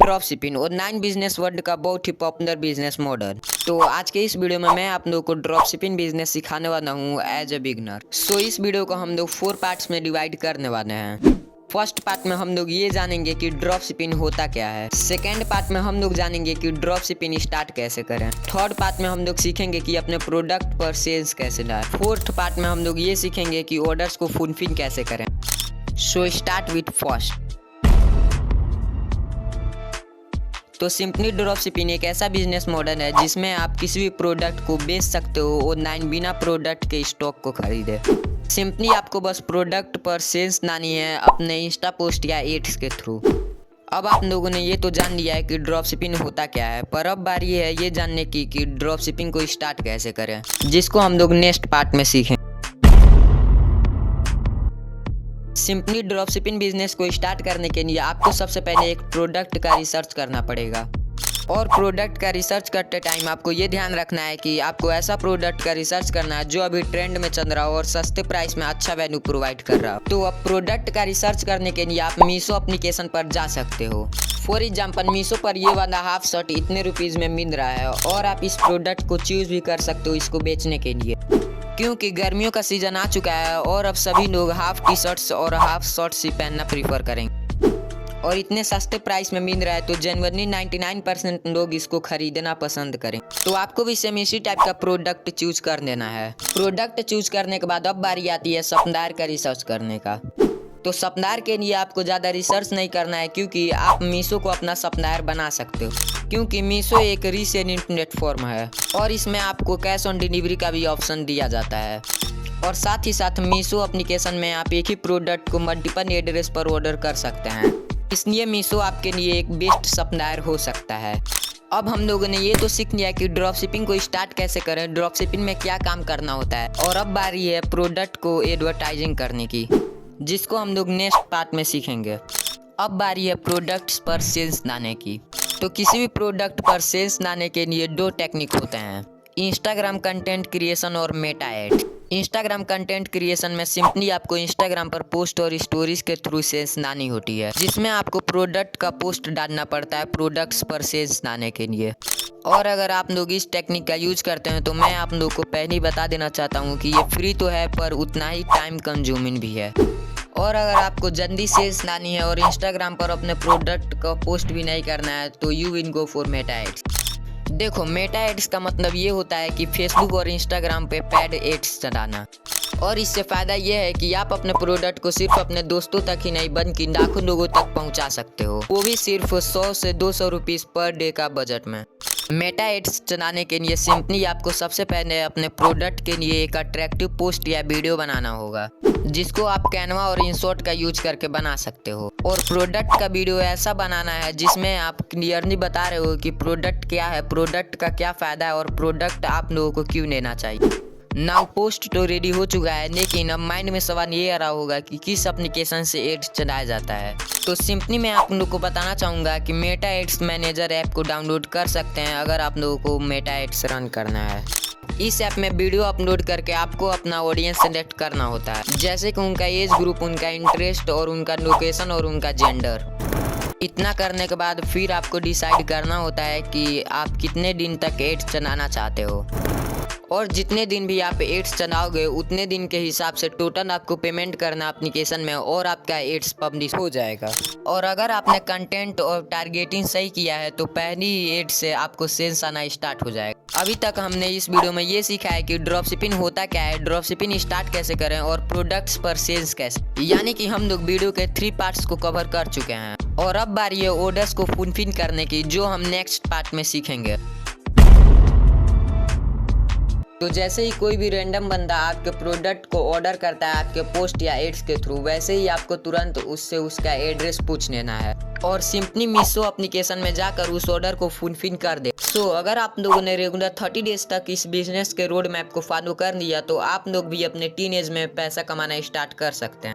Drop shipping online business world का बहुत ही popular business model. तो आज के इस वीडियो में मैं आप लोगों को ड्रॉप शिपिंग बिजनेस सिखाने वाला हूँ एज ए बिगनर। सो इस वीडियो को हम लोग 4 पार्ट्स में डिवाइड करने वाले हैं। फर्स्ट पार्ट में हम लोग ये जानेंगे कि ड्रॉप शिपिंग होता क्या है। सेकेंड पार्ट में हम लोग जानेंगे कि ड्रॉप शिपिंग स्टार्ट कैसे करें। थर्ड पार्ट में हम लोग सीखेंगे कि अपने प्रोडक्ट पर सेल्स कैसे लाएं। फोर्थ पार्ट में हम लोग ये सीखेंगे कि ऑर्डर्स को फुलफिल कैसे करें। So start with first. तो सिंपली ड्रॉप शिपिंग एक ऐसा बिजनेस मॉडल है जिसमें आप किसी भी प्रोडक्ट को बेच सकते हो ऑनलाइन बिना प्रोडक्ट के स्टॉक को खरीदे। सिंपली आपको बस प्रोडक्ट पर सेल्स लानी है अपने इंस्टा पोस्ट या एड्स के थ्रू। अब आप लोगों ने ये तो जान लिया है कि ड्रॉप शिपिंग होता क्या है, पर अब बारी है ये जानने की कि ड्रॉप शिपिंग को स्टार्ट कैसे करें, जिसको हम लोग नेक्स्ट पार्ट में सीखें। सिंपली ड्रॉप शिपिंग बिजनेस को स्टार्ट करने के लिए आपको सबसे पहले एक प्रोडक्ट का रिसर्च करना पड़ेगा। और प्रोडक्ट का रिसर्च करते टाइम आपको ये ध्यान रखना है कि आपको ऐसा प्रोडक्ट का रिसर्च करना है जो अभी ट्रेंड में चल रहा हो और सस्ते प्राइस में अच्छा वैल्यू प्रोवाइड कर रहा हो। तो अब प्रोडक्ट का रिसर्च करने के लिए आप मीशो एप्लीकेशन पर जा सकते हो। फॉर एग्जाम्पल मीशो पर ये वाला हाफ शर्ट इतने रुपीज़ में मिल रहा है और आप इस प्रोडक्ट को चूज भी कर सकते हो इसको बेचने के लिए, क्योंकि गर्मियों का सीजन आ चुका है और अब सभी लोग हाफ टी शर्ट्स और हाफ शॉर्ट्स ही पहनना प्रीफर करेंगे और इतने सस्ते प्राइस में मिल रहा है तो जनरली 99% लोग इसको खरीदना पसंद करें। तो आपको भी सेम इसी टाइप का प्रोडक्ट चूज कर देना है। प्रोडक्ट चूज करने के बाद अब बारी आती है सप्लायर का रिसर्च करने का। तो सप्लायर के लिए आपको ज़्यादा रिसर्च नहीं करना है, क्योंकि आप मीशो को अपना सप्लायर बना सकते हो, क्योंकि मीशो एक रीसेलिंग प्लेटफॉर्म है और इसमें आपको कैश ऑन डिलीवरी का भी ऑप्शन दिया जाता है। और साथ ही साथ मीशो एप्लीकेशन में आप एक ही प्रोडक्ट को मल्टीपल एड्रेस पर ऑर्डर कर सकते हैं, इसलिए मीशो आपके लिए एक बेस्ट सप्लायर हो सकता है। अब हम लोगों ने ये तो सीख लिया कि ड्रॉप शिपिंग को स्टार्ट कैसे करें, ड्रॉप शिपिंग में क्या काम करना होता है, और अब बारी है प्रोडक्ट को एडवर्टाइजिंग करने की, जिसको हम लोग नेक्स्ट पार्ट में सीखेंगे। अब बारी है प्रोडक्ट्स पर सेल्स लाने की। तो किसी भी प्रोडक्ट पर सेल्स लाने के लिए 2 टेक्निक होते हैं, इंस्टाग्राम कंटेंट क्रिएशन और Meta ad. Instagram content creation में सिंपली आपको इंस्टाग्राम पर पोस्ट और स्टोरीज के थ्रू सेल्स लानी होती है, जिसमें आपको प्रोडक्ट का पोस्ट डालना पड़ता है प्रोडक्ट्स पर सेल्स लाने के लिए। और अगर आप लोग इस टेक्निक का यूज करते हैं तो मैं आप लोग को पहले ही बता देना चाहता हूँ कि ये फ्री तो है पर उतना ही टाइम कंज्यूमिंग भी है। और अगर आपको जल्दी सेल्स लानी है और इंस्टाग्राम पर अपने प्रोडक्ट का पोस्ट भी नहीं करना है तो you will go for Meta ads. देखो, मेटा एड्स का मतलब ये होता है कि फेसबुक और इंस्टाग्राम पे पेड एड्स चलाना, और इससे फ़ायदा ये है कि आप अपने प्रोडक्ट को सिर्फ अपने दोस्तों तक ही नहीं बल्कि लाखों लोगों तक पहुंचा सकते हो, वो भी सिर्फ 100 से 200 रुपीज़ पर डे का बजट में। मेटा एड्स चलाने के लिए सिंपली आपको सबसे पहले अपने प्रोडक्ट के लिए एक अट्रैक्टिव पोस्ट या वीडियो बनाना होगा, जिसको आप कैनवा और इनशॉट का यूज करके बना सकते हो। और प्रोडक्ट का वीडियो ऐसा बनाना है जिसमें आप क्लियरली बता रहे हो कि प्रोडक्ट क्या है, प्रोडक्ट का क्या फ़ायदा है और प्रोडक्ट आप लोगों को क्यों लेना चाहिए। नाउ पोस्ट तो रेडी हो चुका है, लेकिन अब माइंड में सवाल ये आ रहा होगा कि किस एप्लीकेशन से एड्स चलाया जाता है। तो सिंपली मैं आप लोगों को बताना चाहूँगा कि मेटा एड्स मैनेजर ऐप को डाउनलोड कर सकते हैं अगर आप लोगों को मेटा एड्स रन करना है। इस ऐप में वीडियो अपलोड करके आपको अपना ऑडियंस सेलेक्ट करना होता है, जैसे कि उनका एज ग्रुप, उनका इंटरेस्ट और उनका लोकेशन और उनका जेंडर। इतना करने के बाद फिर आपको डिसाइड करना होता है कि आप कितने दिन तक एड्स चलाना चाहते हो, और जितने दिन भी आप एड्स चलाओगे उतने दिन के हिसाब से टोटल आपको पेमेंट करना एप्लीकेशन में और आपका एड्स पब्लिश हो जाएगा। और अगर आपने कंटेंट और टारगेटिंग सही किया है तो पहली ही एड से आपको सेल्स आना स्टार्ट हो जाएगा। अभी तक हमने इस वीडियो में ये सीखा है कि ड्रॉप शिपिंग होता क्या है, ड्रॉप शिपिंग स्टार्ट कैसे करें और प्रोडक्ट्स पर सेल्स कैसे, यानी कि हम लोग वीडियो के 3 पार्ट्स को कवर कर चुके हैं। और अब बारी है ऑर्डर्स को फुलफिल करने की, जो हम नेक्स्ट पार्ट में सीखेंगे। तो जैसे ही कोई भी रैंडम बंदा आपके प्रोडक्ट को ऑर्डर करता है आपके पोस्ट या एड्स के थ्रू, वैसे ही आपको तुरंत उससे उसका एड्रेस पूछ लेना है और सिंपली मीशो एप्लीकेशन में जाकर उस ऑर्डर को फुलफिल कर दे। सो अगर आप लोगों ने रेगुलर 30 डेज तक इस बिजनेस के रोड मैप को फॉलो कर लिया तो आप लोग भी अपने टीनेज में पैसा कमाना स्टार्ट कर सकते हैं।